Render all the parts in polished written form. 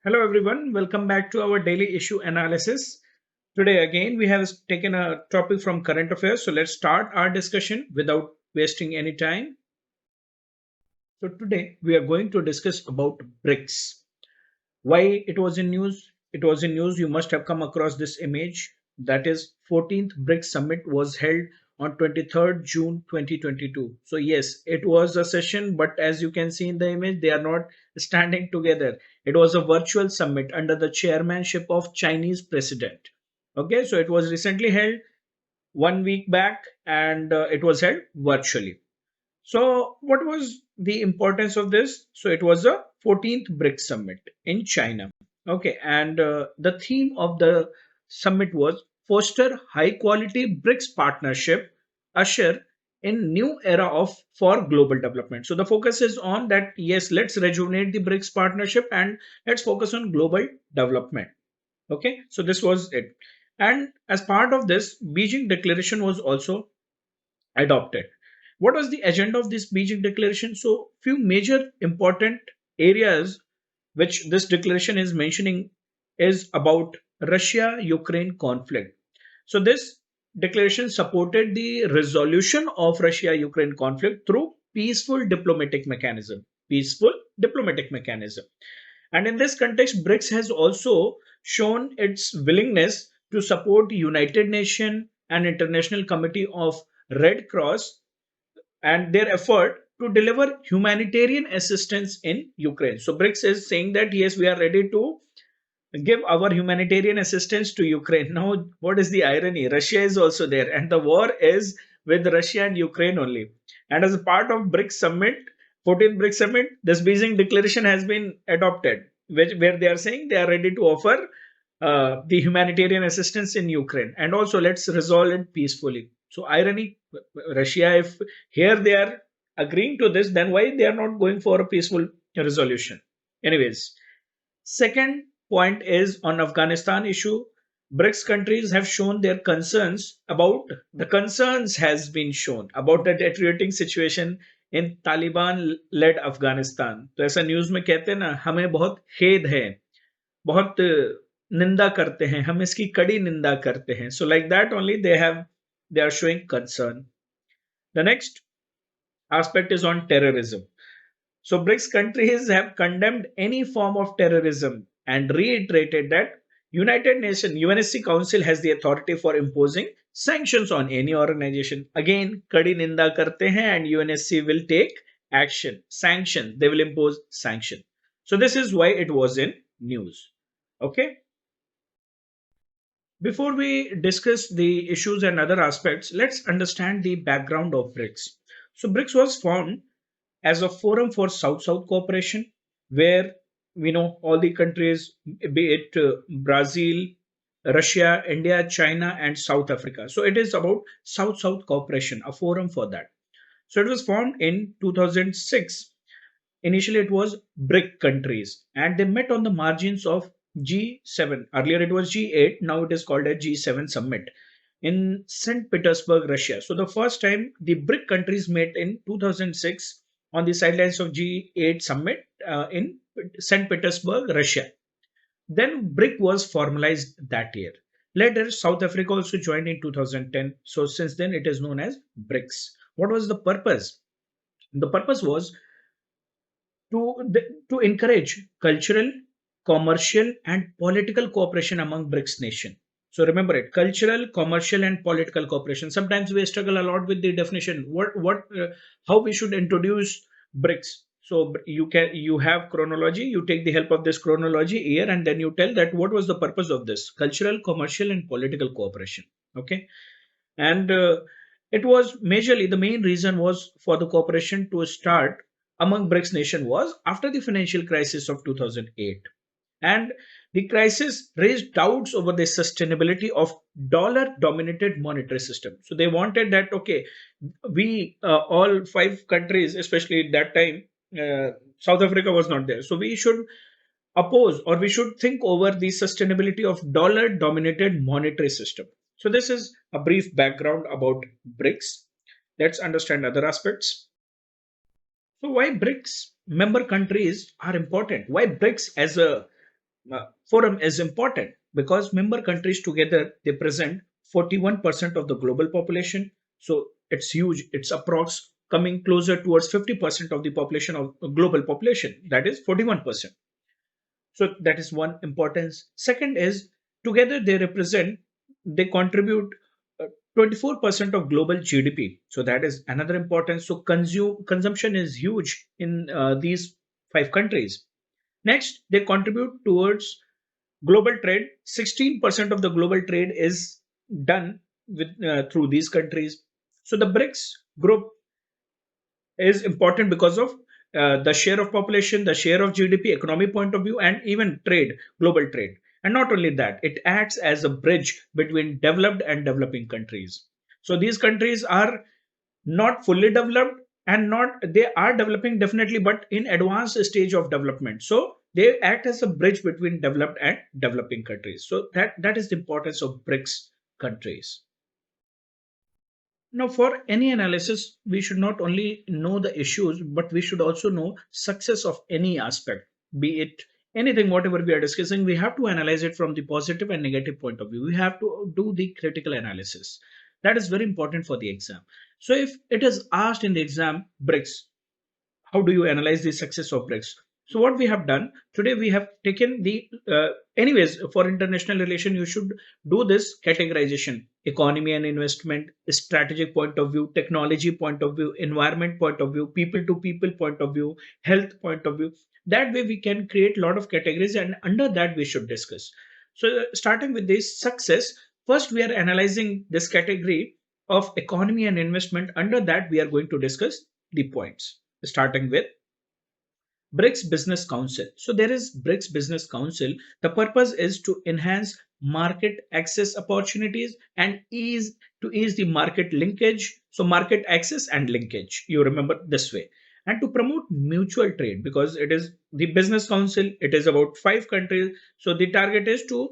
Hello everyone, welcome back to our daily issue analysis. Today again we have taken a topic from current affairs, so let's start our discussion without wasting any time. So today we are going to discuss about BRICS. Why it was in news? It was in news, you must have come across this image. That is 14th BRICS summit was held on 23rd June 2022. So yes, it was a session, but as you can see in the image, they are not standing together. It was a virtual summit under the chairmanship of Chinese president. Okay, so it was recently held 1 week back, and it was held virtually. So, what was the importance of this? So, it was the 14th BRICS summit in China. Okay, and the theme of the summit was foster high quality BRICS partnership, usher in new era of for global development. So the focus is on that. Yes, let's rejuvenate the BRICS partnership and let's focus on global development. Okay, so this was it. And as part of this, Beijing Declaration was also adopted. What was the agenda of this Beijing Declaration? So, few major important areas which this declaration is mentioning is about Russia-Ukraine conflict. So, this declaration supported the resolution of Russia-Ukraine conflict through peaceful diplomatic mechanism. Peaceful diplomatic mechanism. And in this context, BRICS has also shown its willingness to support United Nations and International Committee of Red Cross and their effort to deliver humanitarian assistance in Ukraine. So BRICS is saying that yes, we are ready to give our humanitarian assistance to Ukraine. Now, what is the irony? Russia is also there, and the war is with Russia and Ukraine only. And as a part of BRICS summit, 14th BRICS summit, this Beijing declaration has been adopted, where they are saying they are ready to offer the humanitarian assistance in Ukraine, and also let's resolve it peacefully. So irony, Russia, if here they are agreeing to this, then why they are not going for a peaceful resolution? Anyways, second point is on Afghanistan issue. BRICS countries have shown their concerns about the concerns has been shown about the deteriorating situation in Taliban led Afghanistan. तो ऐसा news में कहते हैं ना, हमें बहुत खेद है, बहुत निंदा करते हैं, हम इसकी कड़ी निंदा करते हैं. So like that only they are showing concern. The next aspect is on terrorism. So BRICS countries have condemned any form of terrorism and reiterated that United Nations UNSC Council has the authority for imposing sanctions on any organization. Again, kadi ninda karte hain and UNSC will take action. Sanction. They will impose sanction. So this is why it was in news. Okay. Before we discuss the issues and other aspects, let's understand the background of BRICS. So BRICS was formed as a forum for South-South cooperation, where we know all the countries, be it Brazil, Russia, India, China, and South Africa. So it is about South-South cooperation, a forum for that. So it was formed in 2006. Initially, it was BRIC countries, and they met on the margins of G7. Earlier, it was G8. Now it is called a G7 summit in St. Petersburg, Russia. So the first time the BRIC countries met in 2006 on the sidelines of G8 summit in St. Petersburg, Russia. Then BRIC was formalized that year. Later, South Africa also joined in 2010. So since then, it is known as BRICS. What was the purpose? The purpose was to encourage cultural, commercial, and political cooperation among BRICS nations. So remember it: cultural, commercial, and political cooperation. Sometimes we struggle a lot with the definition. How we should introduce BRICS. So you have chronology. You take the help of this chronology here, and then you tell that what was the purpose of this: cultural, commercial, and political cooperation. Okay, and it was majorly the main reason was for the cooperation to start among BRICS nation was after the financial crisis of 2008, and the crisis raised doubts over the sustainability of dollar dominated monetary system. So they wanted that, okay, we all five countries, especially at that time, South Africa was not there, so we should oppose or we should think over the sustainability of dollar dominated monetary system. So this is a brief background about BRICS. Let's understand other aspects. So why BRICS member countries are important? Why BRICS as a forum is important because member countries together they present 41% of the global population. So it's huge. It's approx coming closer towards 50% of the population of global population. That is 41%. So that is one importance. Second is together they contribute 24% of global GDP. So that is another importance. So consumption is huge in these five countries. Next, they contribute towards global trade. 16% of the global trade is done with through these countries. So the BRICS group is important because of the share of population, the share of GDP, economic point of view, and even trade, global trade. And not only that, it acts as a bridge between developed and developing countries. So these countries are not fully developed and not they are developing definitely, but in advanced stage of development. So they act as a bridge between developed and developing countries. So that is the importance of BRICS countries. Now, for any analysis, we should not only know the issues, but we should also know success of any aspect, be it anything, whatever we are discussing. We have to analyze it from the positive and negative point of view. We have to do the critical analysis. That is very important for the exam. So, if it is asked in the exam, BRICS, how do you analyze the success of BRICS? So what we have done today, we have taken the anyways for international relation, you should do this categorization: economy and investment, strategic point of view, technology point of view, environment point of view, people to people point of view, health point of view. That way we can create a lot of categories, and under that we should discuss. So starting with this success, first we are analyzing this category of economy and investment. Under that we are going to discuss the points, starting with BRICS Business Council. So there is BRICS Business Council. The purpose is to enhance market access opportunities and ease the market linkage. So market access and linkage. You remember this way. And to promote mutual trade, because it is the business council, it is about five countries. So the target is to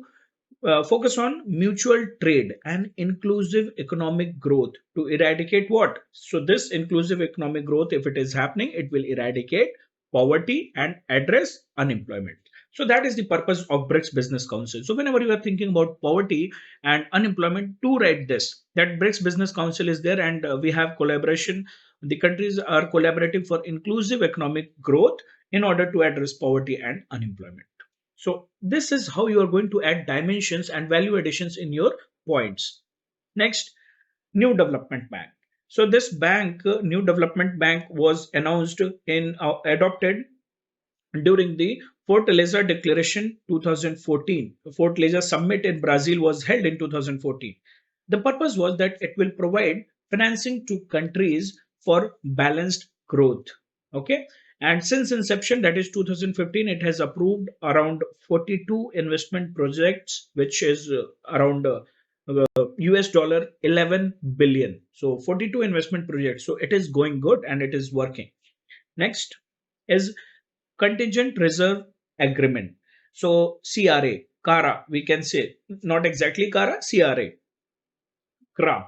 focus on mutual trade and inclusive economic growth to eradicate what? So, this inclusive economic growth, if it is happening, it will eradicate poverty and address unemployment. So, that is the purpose of BRICS Business Council. So, whenever you are thinking about poverty and unemployment, to write this that BRICS Business Council is there, and we have collaboration. The countries are collaborating for inclusive economic growth in order to address poverty and unemployment. So this is how you are going to add dimensions and value additions in your points. Next, New Development Bank. So this bank, New Development Bank, was announced in adopted during the Fortaleza Declaration 2014. The Fortaleza Summit in Brazil was held in 2014. The purpose was that it will provide financing to countries for balanced growth. Okay. And since inception, that is 2015, it has approved around 42 investment projects, which is around US dollar 11 billion. So 42 investment projects. So it is going good and it is working. Next is Contingent Reserve Agreement. So CRA, CARA, we can say, not exactly CARA, CRA, CRA.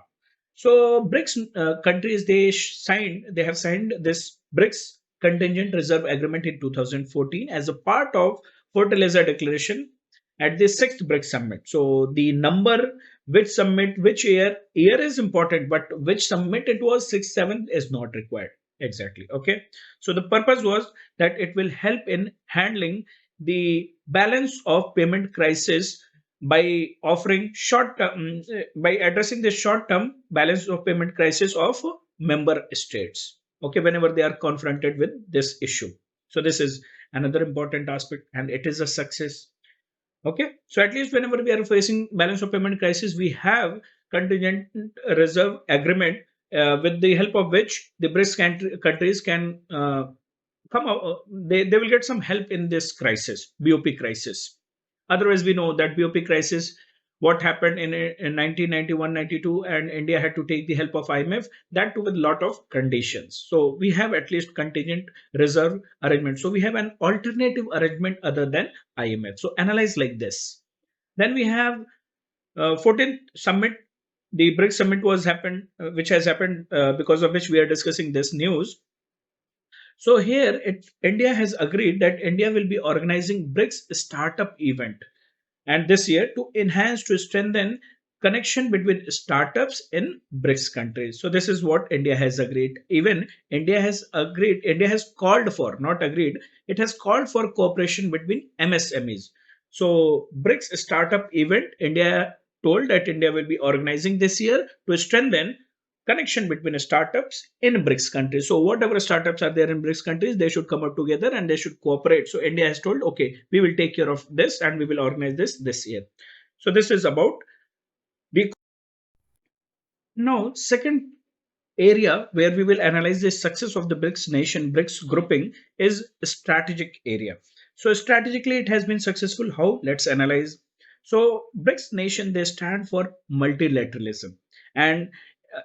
So BRICS countries they have signed this BRICS Contingent Reserve Agreement in 2014 as a part of Fortaleza Declaration at the sixth BRICS summit. So the number, which summit, which year is important, but which summit it was, sixth, seventh is not required exactly. Okay. So the purpose was that it will help in handling the balance of payment crisis by offering short term, by addressing the short term balance of payment crisis of member states. Okay, whenever they are confronted with this issue. So this is another important aspect, and it is a success. Okay, so at least whenever we are facing balance of payment crisis, we have contingent reserve agreement, with the help of which the BRICS countries can come out, they will get some help in this crisis, BOP crisis. Otherwise, we know that BOP crisis, what happened in 1991-92, and India had to take the help of IMF, that too with a lot of conditions. So we have at least contingent reserve arrangement. So we have an alternative arrangement other than IMF. So analyze like this. Then we have 14th summit. The BRICS summit was happened, which has happened, because of which we are discussing this news. So here, India has agreed that India will be organizing BRICS startup event, and this year to enhance to strengthen connection between startups in BRICS countries. So this is what India has agreed. Even India has agreed, India has called for, not agreed, it has called for cooperation between MSMEs. So BRICS startup event, India told that India will be organizing this year to strengthen connection between startups in BRICS countries. So whatever startups are there in BRICS countries, they should come up together and they should cooperate. So India has told, okay, we will take care of this and we will organize this year. So this is about the now second area where we will analyze the success of the BRICS nation, BRICS grouping is strategic area. So strategically it has been successful. How? Let's analyze. So BRICS nation, they stand for multilateralism, and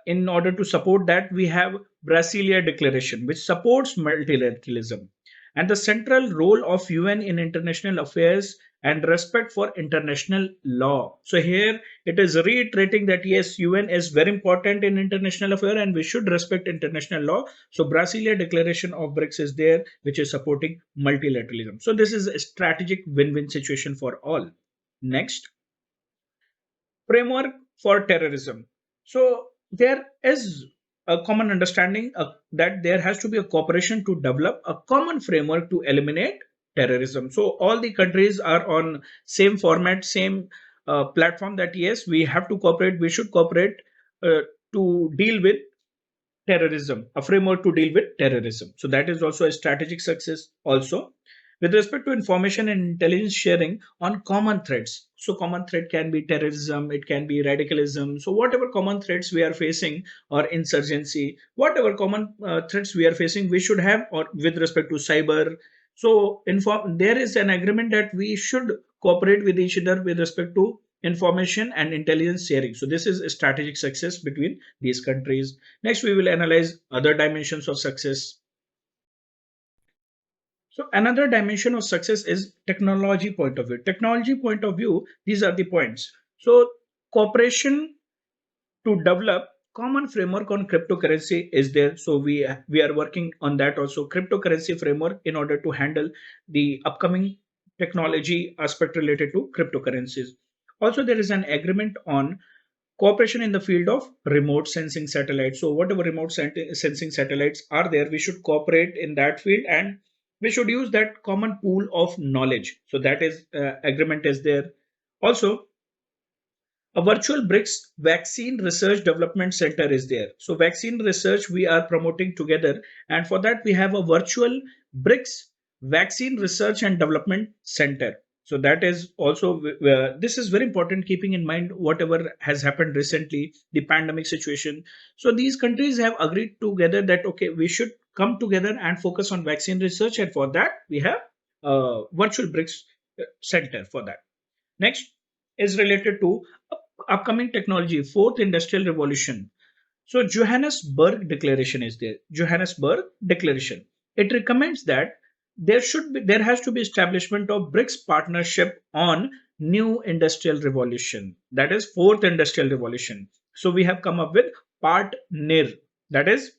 in order to support that we have Brasilia Declaration which supports multilateralism, and the central role of UN in international affairs and respect for international law. So here it is reiterating that yes, UN is very important in international affair and we should respect international law. So Brasilia Declaration of BRICS is there, which is supporting multilateralism. So this is a strategic win-win situation for all. Next, framework for terrorism. So there is a common understanding that there has to be a cooperation to develop a common framework to eliminate terrorism. So all the countries are on same format, same platform, that yes, we have to cooperate, we should cooperate uh, to deal with terrorism, a framework to deal with terrorism. So that is also a strategic success also. With respect to information and intelligence sharing on common threats. So common threat can be terrorism, it can be radicalism. So whatever common threats we are facing, or insurgency, whatever common threats we are facing, we should have, or with respect to cyber. So there is an agreement that we should cooperate with each other with respect to information and intelligence sharing. So this is a strategic success between these countries. Next, we will analyze other dimensions of success. So another dimension of success is technology point of view. Technology point of view, these are the points. So cooperation to develop common framework on cryptocurrency is there. So we are working on that also, cryptocurrency framework, in order to handle the upcoming technology aspect related to cryptocurrencies. Also, there is an agreement on cooperation in the field of remote sensing satellites. So whatever remote sensing satellites are there, we should cooperate in that field, and we should use that common pool of knowledge. So that is agreement is there. Also, a virtual BRICS vaccine research development center is there. So vaccine research we are promoting together, and for that we have a virtual BRICS vaccine research and development center. So that is also this is very important, keeping in mind whatever has happened recently, the pandemic situation. So these countries have agreed together that okay, we should come together and focus on vaccine research, and for that we have a virtual BRICS center for that. Next is related to upcoming technology, fourth industrial revolution. So Johannesburg Declaration is there. Johannesburg Declaration. It recommends that there has to be establishment of BRICS partnership on new industrial revolution. That is fourth industrial revolution. So we have come up with part NIR. That is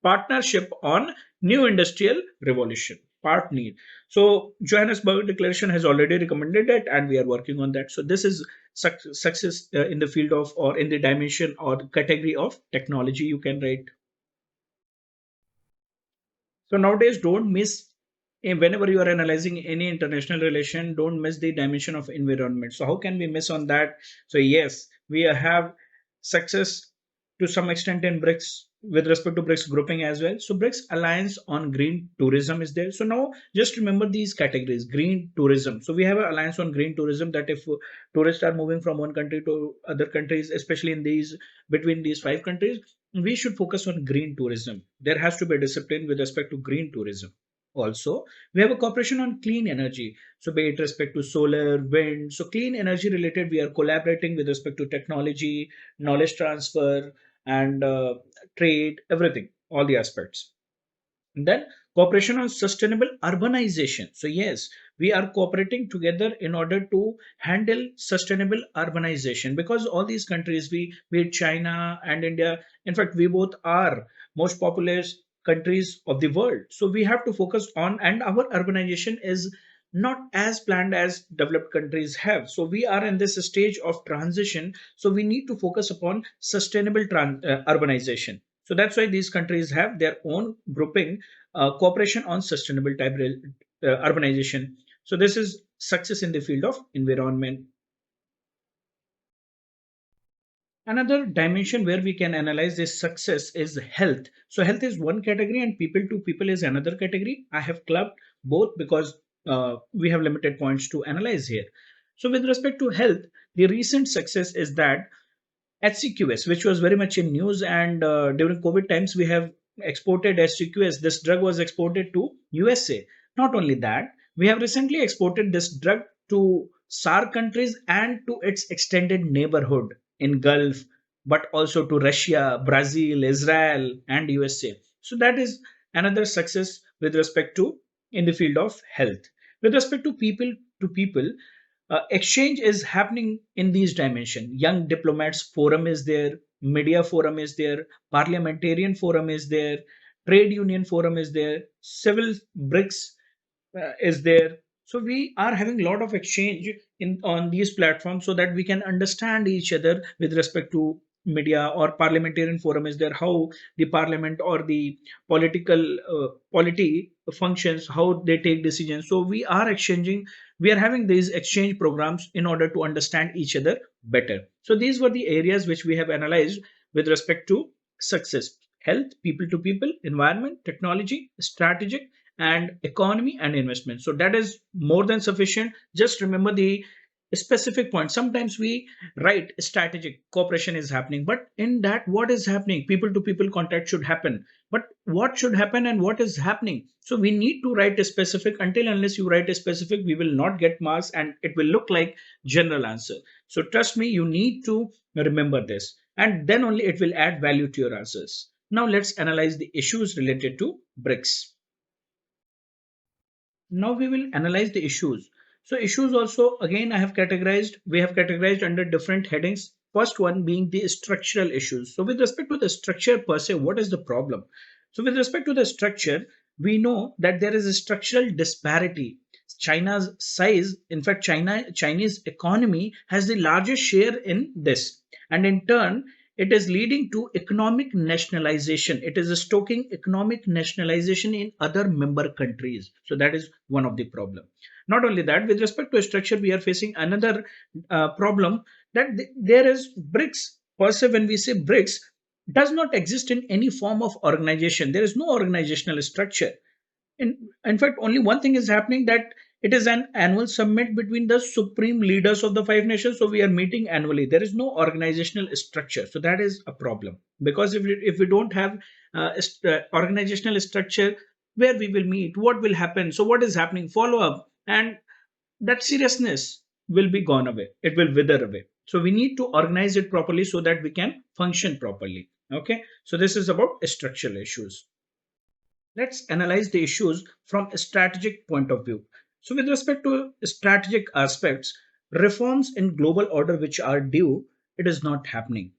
partnership on new industrial revolution, part need. So Johannesburg Declaration has already recommended it and we are working on that. So this is success in the field of, or in the dimension or category of technology, you can write. So nowadays, don't miss, whenever you are analyzing any international relation, don't miss the dimension of environment. So how can we miss on that? So yes, we have success to some extent in BRICS with respect to BRICS grouping as well. So BRICS alliance on green tourism is there. So now just remember these categories: green tourism. So we have an alliance on green tourism, that if tourists are moving from one country to other countries, especially in these, between these five countries, we should focus on green tourism. There has to be a discipline with respect to green tourism. Also, we have a cooperation on clean energy. So, be it respect to solar, wind. So, clean energy related, we are collaborating with respect to technology, knowledge transfer, and trade, everything, all the aspects. Then cooperation on sustainable urbanization. So yes, we are cooperating together in order to handle sustainable urbanization, because all these countries, we, be it China and India, in fact, we both are most populous countries of the world. So we have to focus on, and our urbanization is not as planned as developed countries have. So we are in this stage of transition. So we need to focus upon sustainable urbanization. So that's why these countries have their own grouping, cooperation on sustainable type urbanization. So this is success in the field of environment. Another dimension where we can analyze this success is health. So health is one category and people to people is another category. I have clubbed both because we have limited points to analyze here. So with respect to health, the recent success is that HCQS, which was very much in news, and during COVID times, we have exported HCQS. This drug was exported to USA. Not only that, we have recently exported this drug to SAARC countries and to its extended neighborhood in Gulf, but also to Russia, Brazil, Israel, and USA. So that is another success with respect to in the field of health. With respect to people, exchange is happening in these dimensions. Young diplomats forum is there, media forum is there, parliamentarian forum is there, trade union forum is there, civil BRICS is there. So we are having a lot of exchange in on these platforms so that we can understand each other with respect to media, or parliamentarian forum is there, how the parliament or the political polity functions, how they take decisions. So we are having these exchange programs in order to understand each other better. So these were the areas which we have analyzed with respect to success: health, people to people, environment, technology, strategic, and economy and investment. So that is more than sufficient. Just remember the specific point. Sometimes we write strategic cooperation is happening, but in that, what is happening? People to people contact should happen. But what should happen and what is happening? So we need to write a specific. Until unless you write a specific, we will not get marks and it will look like general answer. So trust me, you need to remember this, and then only it will add value to your answers. Now let's analyze the issues related to BRICS. Now we will analyze the issues. So issues also, again, we have categorized under different headings. First one being the structural issues. So with respect to the structure per se, what is the problem? So with respect to the structure, we know that there is a structural disparity. China's size, in fact, Chinese economy has the largest share in this. And in turn, it is leading to economic nationalization. It is stoking economic nationalization in other member countries. So that is one of the problem. Not only that, with respect to structure, we are facing another problem, that there is BRICS per se. When we say BRICS, does not exist in any form of organization. There is no organizational structure. In fact, only one thing is happening, that it is an annual summit between the supreme leaders of the five nations. So we are meeting annually. There is no organizational structure. So that is a problem, because if we don't have organizational structure, where we will meet, what will happen, so what is happening, follow up, and that seriousness will be gone away. It will wither away. So we need to organize it properly so that we can function properly. Okay. So this is about structural issues. Let's analyze the issues from a strategic point of view. So, with respect to strategic aspects, reforms in global order which are due, it is not happening,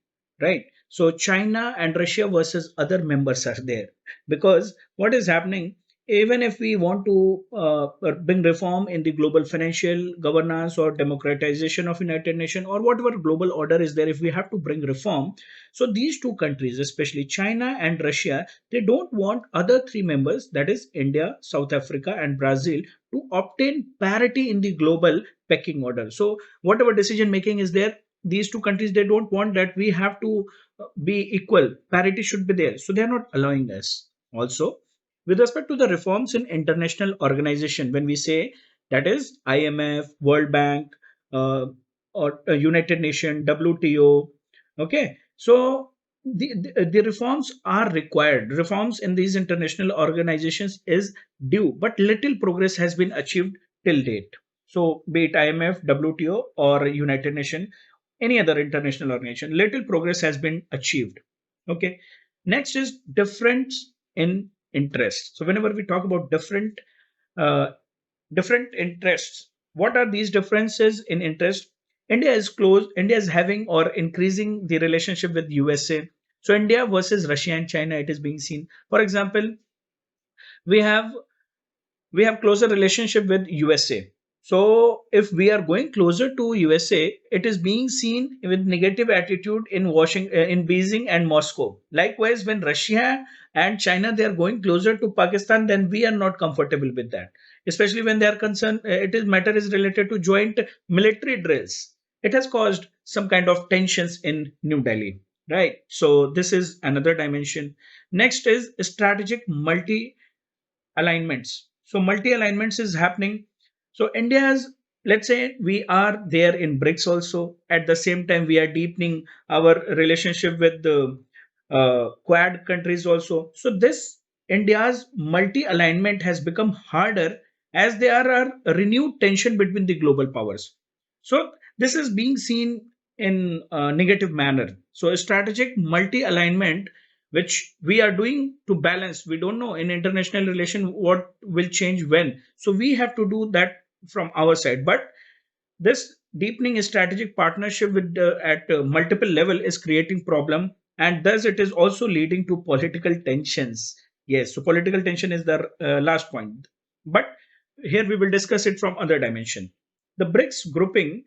right? So, China and Russia versus other members are there, because what is happening? Even if we want to bring reform in the global financial governance or democratization of United Nations or whatever global order is there, if we have to bring reform, so these two countries, especially China and Russia, they don't want other three members, that is India, South Africa, and Brazil, to obtain parity in the global pecking order. So, whatever decision making is there, these two countries, they don't want that we have to be equal. Parity should be there. So, they are not allowing us. Also, with respect to the reforms in international organization, when we say that is IMF, World Bank, uh, or United Nation, WTO, okay, so the reforms are required. Reforms in these international organizations is due, but little progress has been achieved till date. So, be it IMF, WTO, or United Nation, any other international organization, little progress has been achieved. Okay. Next is difference in interest. So, whenever we talk about uh, different interests, what are these differences in interest? India is having or increasing the relationship with USA. So India versus Russia and China, it is being seen. For example, we have we have closer relationship with USA. So if we are going closer to USA, it is being seen with negative attitude in Washington, in Beijing and Moscow. Likewise, when Russia and China they are going closer to Pakistan, then we are not comfortable with that. Especially when they are concerned, it is matter is related to joint military drills. It has caused some kind of tensions in New Delhi, right? So this is another dimension. Next is strategic multi alignments. So multi alignments is happening. So India's, let's say we are there in BRICS also. At the same time, we are deepening our relationship with the Quad countries also. So this India's multi alignment has become harder as there are a renewed tension between the global powers. So this is being seen in a negative manner. So a strategic multi alignment which we are doing to balance, we don't know in international relation what will change when, so we have to do that from our side. But this deepening strategic partnership with at multiple level is creating problem, and thus it is also leading to political tensions. Yes, so political tension is the last point, but here we will discuss it from other dimension. The BRICS grouping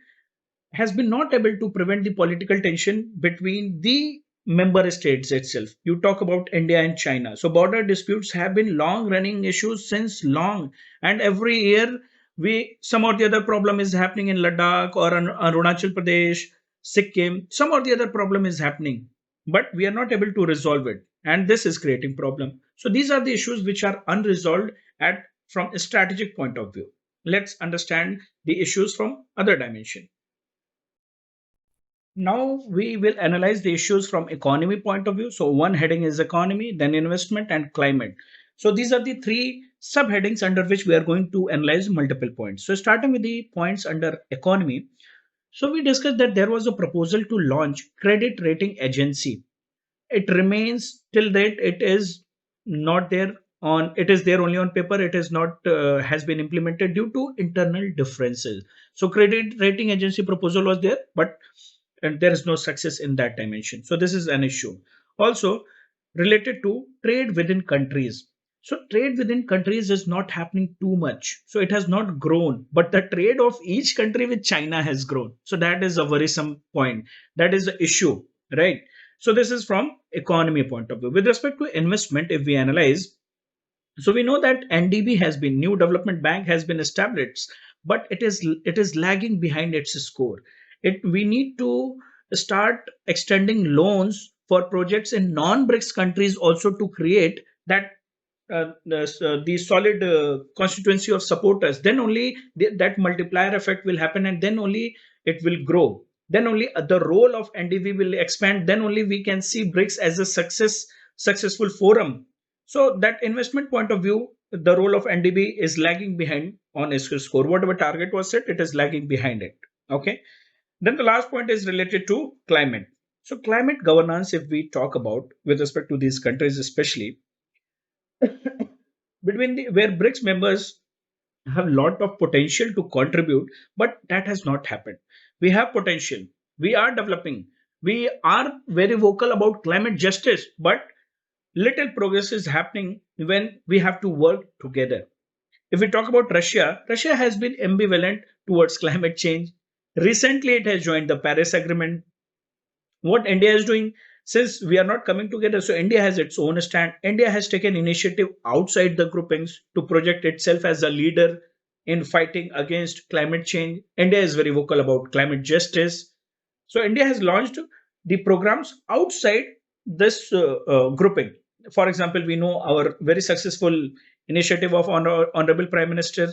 has been not able to prevent the political tension between the member states itself. You talk about India and China. So border disputes have been long running issues since long, and every year we some or the other problem is happening in Ladakh or Arunachal Pradesh, Sikkim. Some or the other problem is happening, but we are not able to resolve it, and this is creating problem. So these are the issues which are unresolved at from a strategic point of view. Let's understand the issues from other dimension. Now we will analyze the issues from economy point of view. So one heading is economy, then investment and climate. So these are the three subheadings under which we are going to analyze multiple points. So starting with the points under economy. So we discussed that there was a proposal to launch credit rating agency. It remains till date. It is not there on. It is there only on paper. It is not has been implemented due to internal differences. So credit rating agency proposal was there, but and there is no success in that dimension. So this is an issue. Also related to trade within countries. So trade within countries is not happening too much. So it has not grown, but the trade of each country with China has grown. So that is a worrisome point. That is the issue, right? So this is from economy point of view. With respect to investment, if we analyze, so we know that NDB has been new development bank has been established, but it is lagging behind its score. It we need to start extending loans for projects in non-BRICS countries also to create that the solid constituency of supporters. Then only that multiplier effect will happen, and then only it will grow. Then only the role of NDB will expand. Then only we can see BRICS as a successful forum. So that investment point of view, the role of NDB is lagging behind on its score. Whatever target was set, it is lagging behind it. Okay. Then the last point is related to climate. So climate governance, if we talk about with respect to these countries, especially between the where BRICS members have a lot of potential to contribute, but that has not happened. We have potential. We are developing. We are very vocal about climate justice, but little progress is happening when we have to work together. If we talk about Russia, Russia has been ambivalent towards climate change. Recently, it has joined the Paris Agreement. What India is doing, since we are not coming together, so India has its own stand. India has taken initiative outside the groupings to project itself as a leader in fighting against climate change. India is very vocal about climate justice. So India has launched the programs outside this grouping. For example, we know our very successful initiative of Honorable Prime Minister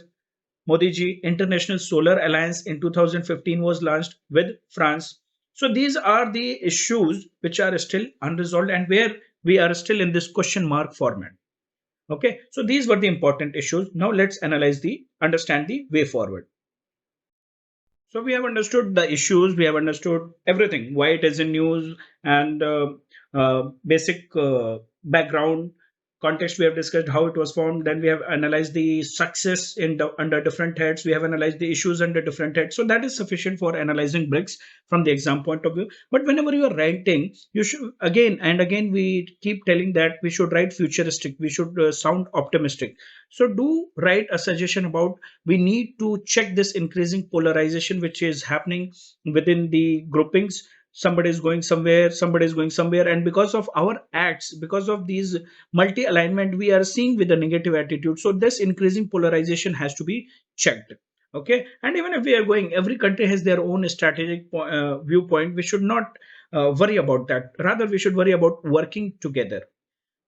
Modi ji, International Solar Alliance in 2015 was launched with France. So these are the issues which are still unresolved and where we are still in this question mark format. Okay, so these were the important issues. Now let's analyze understand the way forward. So we have understood the issues, we have understood everything, why it is in news and basic background. context we have discussed how it was formed. Then we have analyzed the success under different heads. We have analyzed the issues under different heads. So that is sufficient for analyzing BRICS from the exam point of view. But whenever you are writing, you should again and again we keep telling that we should write futuristic. We should sound optimistic. So do write a suggestion about we need to check this increasing polarization which is happening within the groupings. Somebody is going somewhere, somebody is going somewhere, and because of our acts, because of these multi alignment, we are seeing with a negative attitude. So this increasing polarization has to be checked. Okay, and even if we are going, every country has their own strategic viewpoint. We should not worry about that. Rather, we should worry about working together.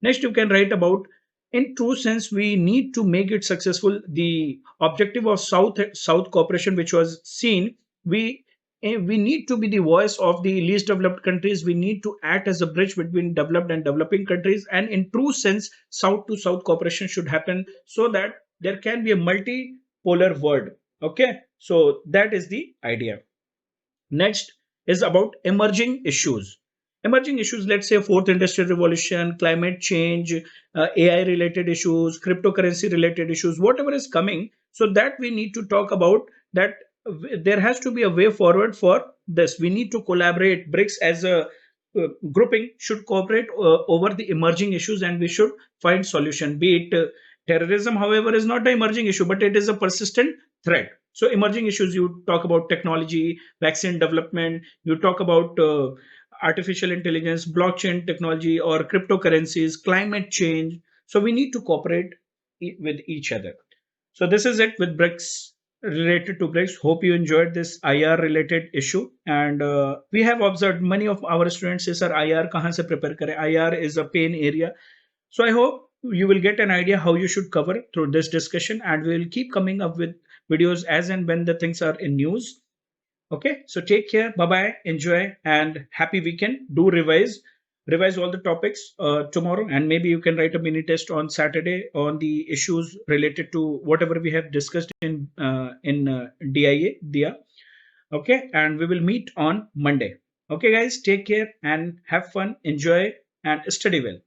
Next, you can write about, in true sense, we need to make it successful. The objective of South cooperation, which was seen, we we need to be the voice of the least developed countries. We need to act as a bridge between developed and developing countries. And in true sense, South to South cooperation should happen so that there can be a multipolar world. Okay, so that is the idea. Next is about emerging issues. Emerging issues, let's say fourth industrial revolution, climate change, AI related issues, cryptocurrency related issues, whatever is coming. So that we need to talk about that there has to be a way forward for this. We need to collaborate. BRICS as a grouping should cooperate over the emerging issues, and we should find solution. Be it terrorism, however, is not an emerging issue, but it is a persistent threat. So emerging issues, you talk about technology, vaccine development, you talk about artificial intelligence, blockchain technology, or cryptocurrencies, climate change. So we need to cooperate with each other. So this is it with BRICS, related to BRICS. Hope you enjoyed this IR related issue. And we have observed many of our students say, sir, IR kahan se prepare kare? IR is a pain area. So I hope you will get an idea how you should cover through this discussion, and we will keep coming up with videos as and when the things are in news. Okay, so take care, bye bye, enjoy, and happy weekend. Do revise all the topics tomorrow, and maybe you can write a mini test on Saturday on the issues related to whatever we have discussed in DIA DIA. Okay, and we will meet on Monday. Okay, guys, take care and have fun, enjoy, and study well.